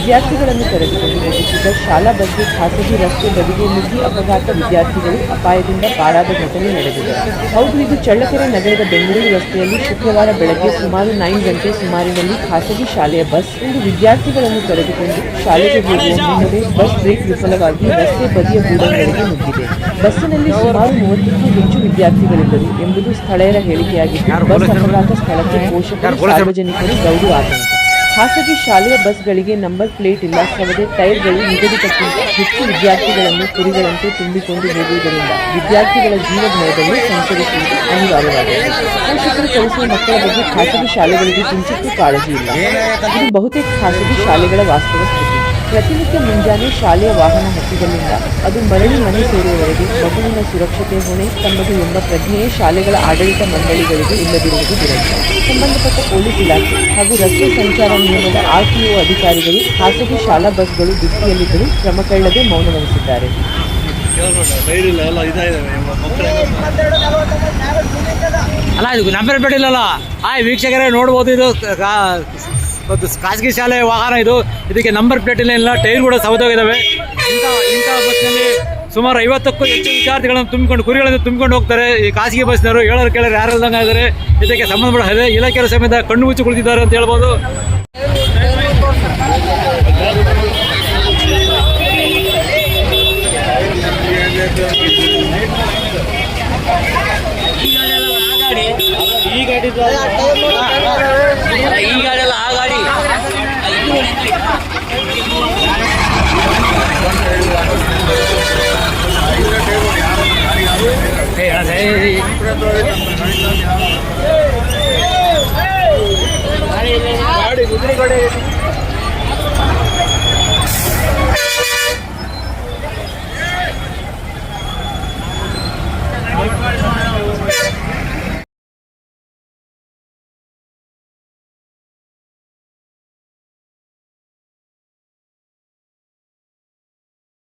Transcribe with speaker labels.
Speaker 1: ವಿದ್ಯಾರ್ಥಿಗಳನ್ನು ಕರೆದುಕೊಂಡು ಹೋಗುತ್ತಿದ್ದ ಶಾಲಾ ಬಸ್ಗೆ ಖಾಸಗಿ ರಸ್ತೆ ಬದಿಗೆ ನುಗ್ಗಿ ಅಪಘಾತ, ವಿದ್ಯಾರ್ಥಿಗಳು ಅಪಾಯದಿಂದ ಪಾರಾದ ಘಟನೆ ನಡೆದಿದೆ. ಹೌದು, ಇದು ಚಳ್ಳಕೆರೆ ನಗರದ ಬೆಂಗಳೂರು ರಸ್ತೆಯಲ್ಲಿ ಶುಕ್ರವಾರ ಬೆಳಗ್ಗೆ ಸುಮಾರು 9 ಗಂಟೆ ಸುಮಾರಿನಲ್ಲಿ ಖಾಸಗಿ ಶಾಲೆಯ ಬಸ್ ಒಂದು ವಿದ್ಯಾರ್ಥಿಗಳನ್ನು ಕರೆದುಕೊಂಡು ಶಾಲೆಗೆ ಹೋಗುವ ಮುನ್ನವೇ ಬಸ್ ಬ್ರೇಕ್ ವಿಫಲವಾಗಿ ರಸ್ತೆ ಬದಿಯ ಗೂಡಂಗಳಿಗೆ ನುಗ್ಗಿದೆ. ಬಸ್ಸಿನಲ್ಲಿ ಸುಮಾರು 30ಕ್ಕೂ ಹೆಚ್ಚು ವಿದ್ಯಾರ್ಥಿಗಳಿದ್ದರು ಎಂಬುದು ಸ್ಥಳೀಯರ ಹೇಳಿಕೆಯಾಗಿದ್ದು, ಬಸ್ ಅಪಘಾತ ಸ್ಥಳಕ್ಕೆ ಪೋಷಕರು, ಸಾರ್ವಜನಿಕರು ದೌಡು ಆತಂಕ. ಖಾಸಗಿ ಶಾಲೆಯ ಬಸ್ಗಳಿಗೆ ನಂಬರ್ ಪ್ಲೇಟ್ ಇಲ್ಲ, ಸವದೆ ಟೈರ್ಗಳು ನಿಗದಿತಕ್ಕಿಂತ ಹೆಚ್ಚು ವಿದ್ಯಾರ್ಥಿಗಳನ್ನು ಕುರಿಗಳಂತೆ ತುಂಬಿಕೊಂಡು ಹೋಗುವುದರಿಂದ ವಿದ್ಯಾರ್ಥಿಗಳ ಜೀವ ಭಯದಲ್ಲಿ ಸಂಚರಿಸುವುದು ಅನಿವಾರ್ಯವಾಗಿದೆ. ಪೋಷಕರು ಕಲಿಸುವ ಮಕ್ಕಳ ಬಗ್ಗೆ ಖಾಸಗಿ ಶಾಲೆಗಳಿಗೆ ಕಿಂಚಿತ್ತೂ ಕಾಳಜಿ ಇಲ್ಲ. ಇದು ಬಹುತೇಕ ಖಾಸಗಿ ಶಾಲೆಗಳ ವಾಸ್ತವ ಸ್ಥಿತಿ. ಪ್ರತಿನಿತ್ಯ ಮುಂಜಾನೆ ಶಾಲೆಯ ವಾಹನ ಹತ್ತಿದಲ್ಲಿಂದ ಅದು ಮರಳಿ ಮನೆ ಸೇರುವವರೆಗೆ ಮಗುವಿನ ಸುರಕ್ಷತೆ ಹೊಣೆ ತಮ್ಮದು ಎಂಬ ಪ್ರಜ್ಞೆಯೇ ಶಾಲೆಗಳ ಆಡಳಿತ ಮಂಡಳಿಗಳಿಗೆ ಇಲ್ಲದಿರುವುದು ದುರಂತ. ಸಂಬಂಧಪಟ್ಟ ಪೊಲೀಸ್ ಇಲಾಖೆ ಹಾಗೂ ರಸ್ತೆ ಸಂಚಾರ ನಿಯಮದ RTO ಅಧಿಕಾರಿಗಳು ಖಾಸಗಿ ಶಾಲಾ ಬಸ್ಗಳು ಡಿಕ್ಕಿಯಲ್ಲಿದ್ದರೂ ಕ್ರಮ ಕೈಗೊಳ್ಳದೆ ಮೌನವಹಿಸಿದ್ದಾರೆ.
Speaker 2: ಅಲ್ಲ, ಇದು ನಂಬರ್ ಪ್ಲೇಟ್ ಇಲ್ಲಲ್ಲ. ವೀಕ್ಷಕರೇ ನೋಡ್ಬೋದು, ಇದು ಒಂದು ಖಾಸಗಿ ಶಾಲೆ ವಾಹನ. ಇದಕ್ಕೆ ನಂಬರ್ ಪ್ಲೇಟ್ ಇಲ್ಲ, ಟೈರ್ ಕೂಡ ಸವದೋಗಿದ್ದಾವೆ. ಇಂಥ ಬಸ್ನಲ್ಲಿ ಸುಮಾರು 50ಕ್ಕೂ ಹೆಚ್ಚು ವಿದ್ಯಾರ್ಥಿಗಳನ್ನು ತುಂಬಿಕೊಂಡು, ಕುರಿಗಳನ್ನು ತುಂಬಿಕೊಂಡು ಹೋಗ್ತಾರೆ ಈ ಖಾಸಗಿ ಬಸ್ನವರು. ಹೇಳೋರು ಕೇಳೋರು ಯಾರಿಲ್ದಂಗೆ ಇದ್ದಾರೆ. ಇದಕ್ಕೆ ಸಂಬಂಧಪಟ್ಟ ಇಲಾಖೆಯ ಸಮೇತ ಕಣ್ಣು ಮುಚ್ಚಿ ಕುಳಿತಿದ್ದಾರೆ ಅಂತ ಹೇಳ್ಬೋದು. ಈ ಗಾಡಿ ಆ ಗಾಡಿ ಗಾಡಿ